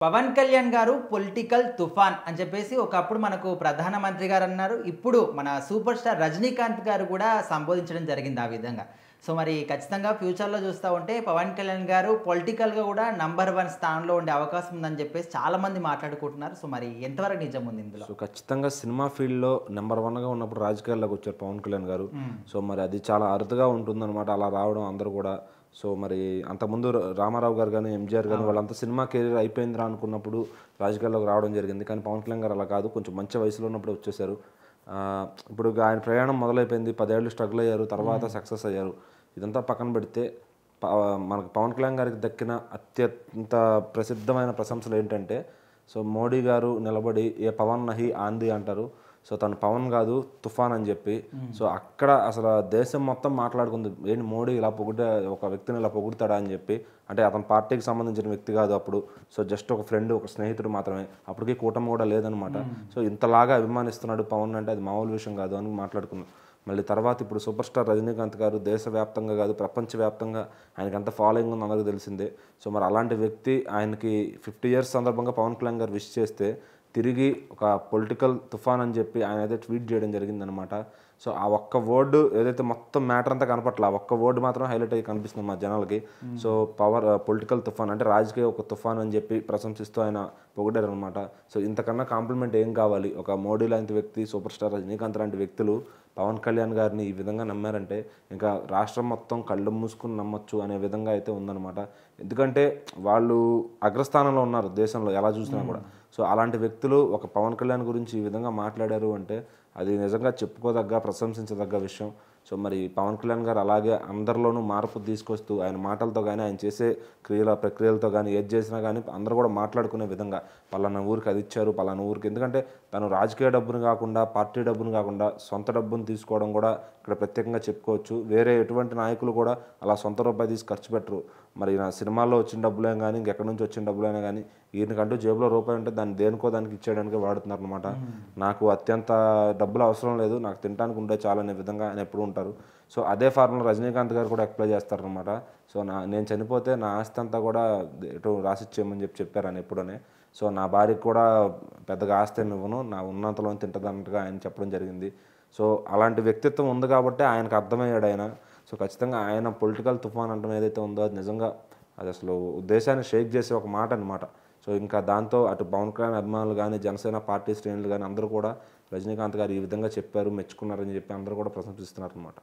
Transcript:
పవన్ కళ్యాణ్ గారు పొలిటికల్ తుఫాన్ అని చెప్పేసి ఒకప్పుడు మనకు ప్రధానమంత్రి గారు అన్నారు. ఇప్పుడు మన సూపర్ స్టార్ రజనీకాంత్ గారు కూడా సంబోధించడం జరిగింది ఆ విధంగా. సో, మరి ఖచ్చితంగా ఫ్యూచర్‌లో చూస్తా ఉంటే పవన్ కళ్యాణ్ గారు పొలిటికల్‌గా కూడా నంబర్ 1 స్థానంలో ఉండే అవకాశం ఉందని చెప్పేసి చాలామంది మాట్లాడుకుంటున్నారు. సో, మరి ఎంతవరకు నిజం ఉంది ఇందులో? ఖచ్చితంగా సినిమా ఫీల్డ్‌లో నంబర్ 1గా ఉన్నప్పుడు రాజకీయాల్లోకి వచ్చారు పవన్ కళ్యాణ్ గారు. హ్మ్. సో, మరి అది చాలా అరుదుగా ఉంటుందన్నమాట అలా రావడం అందరూ కూడా. సో, మరి అంతకుముందు రామారావు గారు గాని, ఎంజీఆర్ గాని అవును. వాళ్ళంతా సినిమా కెరీర్ అయిపోయిందిరా అనుకున్నప్పుడు రాజకీయాల్లోకి రావడం జరిగింది. కానీ పవన్ కళ్యాణ్ గారు అలా కాదు. కొంచెం మంచి వయసులో ఉన్నప్పుడే వచ్చేసారు. ఇప్పుడు ఆయన ప్రయాణం మొదలైపోయింది. 10 ఏళ్ళు స్ట్రగుల్ అయ్యారు. తర్వాత సక్సెస్ అయ్యారు. ఇదంతా పక్కన పెడితే ప మనకు పవన్ కళ్యాణ్ గారికి దక్కిన అత్యంత ప్రసిద్ధమైన ప్రశంసలు ఏంటంటే, సో మోడీ గారు నిలబడి ఏ పవన్ నహి ఆంధీ అంటారు. సో తను పవన్ కాదు తుఫాన్ అని చెప్పి. సో అక్కడ అసలు దేశం మొత్తం మాట్లాడుకుంది, ఏంటి మోడీ ఇలా పొగిడే ఒక వ్యక్తిని ఇలా పొగుడతాడా అని చెప్పి. అంటే అతని పార్టీకి సంబంధించిన వ్యక్తి కాదు అప్పుడు. సో జస్ట్ ఒక ఫ్రెండ్, ఒక స్నేహితుడు మాత్రమే. అప్పటికి కూటమి కూడా లేదనమాట. సో ఇంతలాగా అభిమానిస్తున్నాడు పవన్ అంటే అది మామూలు విషయం కాదు అని మాట్లాడుకున్నాం. మళ్ళీ తర్వాత ఇప్పుడు సూపర్ స్టార్ రజనీకాంత్ గారు దేశవ్యాప్తంగా కాదు ప్రపంచవ్యాప్తంగా ఆయనకి ఎంత ఫాలోయింగ్ ఉందో అందరికీ తెలిసిందే. సో మరి అలాంటి వ్యక్తి ఆయనకి 50 ఇయర్స్ సందర్భంగా పవన్ కళ్యాణ్ గారు విష్ చేస్తే తిరిగి ఒక పొలిటికల్ తుఫాన్ అని చెప్పి ఆయన అయితే ట్వీట్ చేయడం జరిగిందనమాట. సో ఆ ఒక్క వర్డ్ ఏదైతే మొత్తం మ్యాటర్ అంతా కనపట్ల, ఆ ఒక్క వర్డ్ మాత్రం హైలైట్ అయ్యి కనిపిస్తుంది మా జనాలకి. సో పొలిటికల్ తుఫాన్ అంటే రాజకీయ ఒక తుఫాన్ అని చెప్పి ప్రశంసిస్తూ ఆయన పొగిడారు అనమాట. సో ఇంతకన్నా కాంప్లిమెంట్ ఏం కావాలి? ఒక మోడీ లాంటి వ్యక్తి, సూపర్ స్టార్ రజనీకాంత్ లాంటి వ్యక్తులు పవన్ కళ్యాణ్ గారిని ఈ విధంగా నమ్మారంటే ఇంకా రాష్ట్రం మొత్తం కళ్ళు మూసుకుని నమ్మొచ్చు అనే విధంగా అయితే ఉందన్నమాట. ఎందుకంటే వాళ్ళు అగ్రస్థానంలో ఉన్నారు దేశంలో ఎలా చూసినా కూడా. సో అలాంటి వ్యక్తులు ఒక పవన్ కళ్యాణ్ గురించి ఈ విధంగా మాట్లాడారు అంటే అది నిజంగా చెప్పుకోదగ్గ, ప్రశంసించదగ్గ విషయం. సో మరి పవన్ కళ్యాణ్ గారు అలాగే అందరిలోనూ మార్పు తీసుకొస్తూ ఆయన మాటలతో కానీ, ఆయన చేసే ప్రక్రియలతో కానీ, ఏది చేసినా కానీ అందరూ కూడా మాట్లాడుకునే విధంగా పలానా ఊరికి అది ఇచ్చారు, పలానా ఊరికి. ఎందుకంటే తను రాజకీయ డబ్బును కాకుండా, పార్టీ డబ్బును కాకుండా సొంత డబ్బును తీసుకోవడం కూడా ఇక్కడ ప్రత్యేకంగా చెప్పుకోవచ్చు. వేరే ఎటువంటి నాయకులు కూడా అలా సొంత రూపాయి తీసి ఖర్చు పెట్టరు. మరి నా సినిమాల్లో వచ్చిన డబ్బులే కానీ, ఇంకెక్కడి నుంచి వచ్చిన డబ్బులైనా కానీ ఈయనకంటూ జేబులో రూపాయి ఉంటే దాన్ని దేనికో దానికి ఇచ్చేయడానికి వాడుతున్నారు అనమాట. నాకు అత్యంత డబ్బులు అవసరం లేదు, నాకు తినడానికి ఉంటే చాలనే విధంగా ఆయన ఎప్పుడు ఉంటారు. సో అదే ఫార్ములా రజనీకాంత్ గారు కూడా అప్లై చేస్తారనమాట. సో నేను చనిపోతే నా ఆస్తి అంతా కూడా ఎటు రాసిచ్చేయమని చెప్పారు ఆయన ఎప్పుడనే. సో నా భార్యకు కూడా పెద్దగా ఆస్తి ఏమి ఇవ్వను, నా ఉన్నంతలో తింటుంది అన్నట్టుగా ఆయన చెప్పడం జరిగింది. సో అలాంటి వ్యక్తిత్వం ఉంది కాబట్టి ఆయనకు అర్థమయ్యాడు ఆయన. సో ఖచ్చితంగా ఆయన పొలిటికల్ తుఫాన్ అంటం ఏదైతే ఉందో అది నిజంగా అది అసలు దేశాన్ని షేక్ చేసే ఒక మాట అనమాట. సో ఇంకా దాంతో అటు పవన్ కళ్యాణ్ అభిమానులు కానీ, జనసేన పార్టీ శ్రేణులు కానీ అందరూ కూడా రజనీకాంత్ గారు ఈ విధంగా చెప్పారు, మెచ్చుకున్నారని చెప్పి అందరూ కూడా ప్రశంసిస్తున్నారు అనమాట.